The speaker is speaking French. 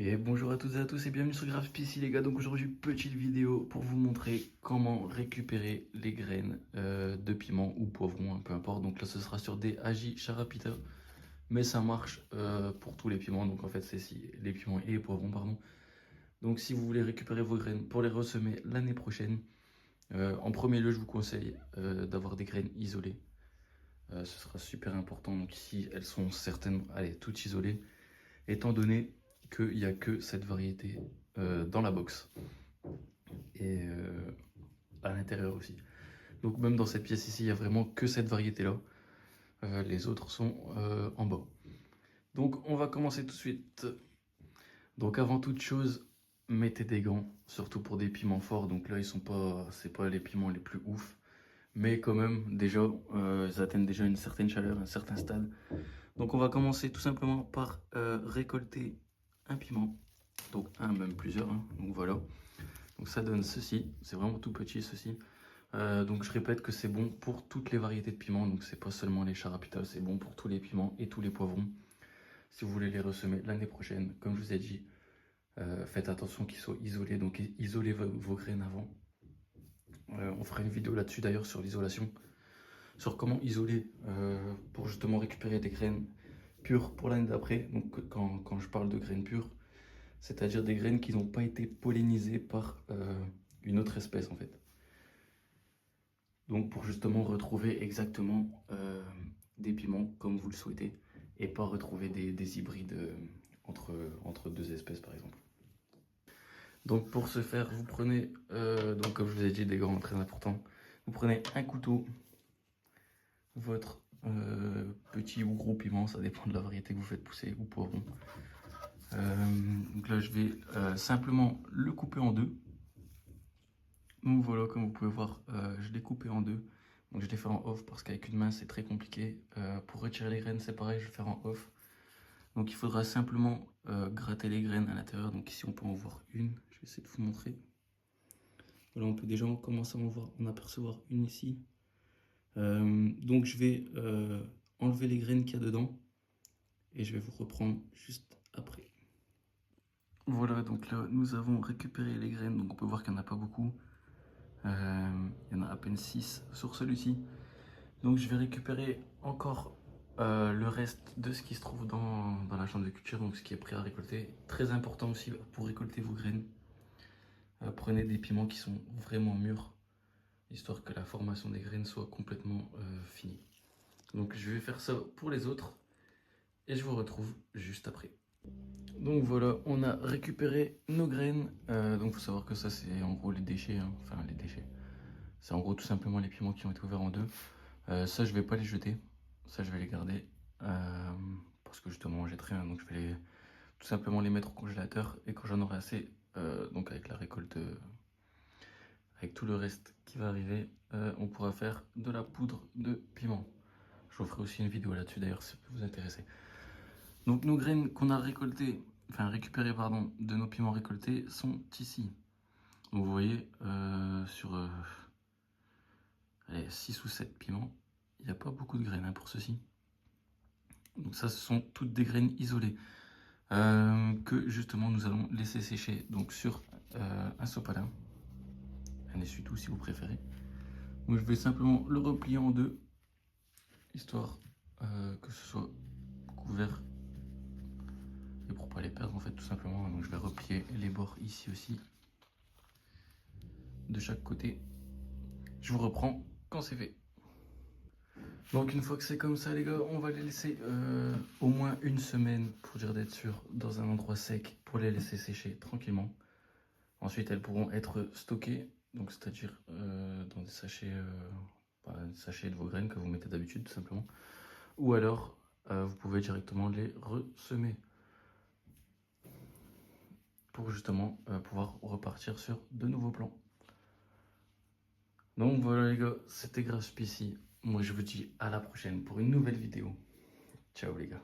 Et bonjour à toutes et à tous et bienvenue sur Graph PC les gars. Donc aujourd'hui petite vidéo pour vous montrer comment récupérer les graines de piment ou poivron, peu importe. Donc là ce sera sur des Agi Charapita, mais ça marche pour tous les piments. Donc en fait c'est si les piments et les poivrons pardon. Donc si vous voulez récupérer vos graines pour les ressemer l'année prochaine, en premier lieu je vous conseille d'avoir des graines isolées. Ce sera super important. Donc ici elles sont certainement, allez, toutes isolées, étant donné qu'il n'y a que cette variété dans la box et à l'intérieur aussi. Donc même dans cette pièce ici, il n'y a vraiment que cette variété là. Les autres sont en bas. Donc on va commencer tout de suite. Donc avant toute chose, mettez des gants, surtout pour des piments forts. Donc là c'est pas les piments les plus ouf, mais quand même déjà ils atteignent déjà une certaine chaleur, un certain stade. Donc on va commencer tout simplement par récolter un piment, donc un, même plusieurs, hein. Donc voilà, donc ça donne ceci, c'est vraiment tout petit ceci. Donc je répète que c'est bon pour toutes les variétés de piments, donc c'est pas seulement les charapitas, c'est bon pour tous les piments et tous les poivrons. Si vous voulez les ressemer l'année prochaine, comme je vous ai dit, faites attention qu'ils soient isolés, donc isolez vos graines avant. On fera une vidéo là-dessus d'ailleurs sur l'isolation, sur comment isoler pour justement récupérer des graines pures pour l'année d'après. Donc quand je parle de graines pures, c'est-à-dire des graines qui n'ont pas été pollinisées par une autre espèce en fait. Donc pour justement retrouver exactement des piments comme vous le souhaitez et pas retrouver des hybrides entre deux espèces par exemple. Donc pour ce faire, vous prenez, donc comme je vous ai dit, des gants très importants. Vous prenez un couteau, votre petit ou gros piment, ça dépend de la variété que vous faites pousser, ou poivron. Donc là je vais simplement le couper en deux. Donc voilà, comme vous pouvez voir, je l'ai coupé en deux. Donc je l'ai fait en off parce qu'avec une main c'est très compliqué. Pour retirer les graines c'est pareil, je vais le faire en off. Donc il faudra simplement gratter les graines à l'intérieur. Donc ici on peut en voir une, je vais essayer de vous montrer. Voilà, on peut déjà commencer à en apercevoir une ici. Donc je vais enlever les graines qu'il y a dedans et je vais vous reprendre juste après. Voilà, donc là nous avons récupéré les graines, donc on peut voir qu'il n'y en a pas beaucoup. Il y en a à peine 6 sur celui-ci. Donc je vais récupérer encore le reste de ce qui se trouve dans la chambre de culture, donc ce qui est prêt à récolter. Très important aussi pour récolter vos graines. Prenez des piments qui sont vraiment mûrs, histoire que la formation des graines soit complètement finie. Donc je vais faire ça pour les autres et je vous retrouve juste après. Donc voilà, on a récupéré nos graines. Donc il faut savoir que ça c'est en gros les déchets, hein. Enfin les déchets. C'est en gros tout simplement les piments qui ont été ouverts en deux. Ça je vais pas les jeter, ça je vais les garder parce que justement on jetterai, hein. Donc je vais tout simplement les mettre au congélateur et quand j'en aurai assez, donc avec la récolte, avec tout le reste qui va arriver, on pourra faire de la poudre de piment. Je vous ferai aussi une vidéo là-dessus d'ailleurs si ça peut vous intéresser. Donc nos graines qu'on a récoltées, enfin récupérées pardon, de nos piments récoltés sont ici. Donc vous voyez sur allez, 6 ou 7 piments, il n'y a pas beaucoup de graines, hein, pour ceci. Donc ça ce sont toutes des graines isolées que justement nous allons laisser sécher donc sur un sopalin, un essuie-tout si vous préférez. Donc je vais simplement le replier en deux, histoire que ce soit couvert et pour pas les perdre en fait tout simplement. Donc je vais replier les bords ici aussi de chaque côté. Je vous reprends quand c'est fait. Donc une fois que c'est comme ça les gars, on va les laisser au moins une semaine pour dire d'être sûr dans un endroit sec pour les laisser sécher tranquillement. Ensuite elles pourront être stockées, donc c'est-à-dire dans des sachets de vos graines que vous mettez d'habitude tout simplement. Ou alors vous pouvez directement les ressemer pour justement pouvoir repartir sur de nouveaux plans. Donc voilà les gars, c'était Graph PC. Moi je vous dis à la prochaine pour une nouvelle vidéo. Ciao les gars.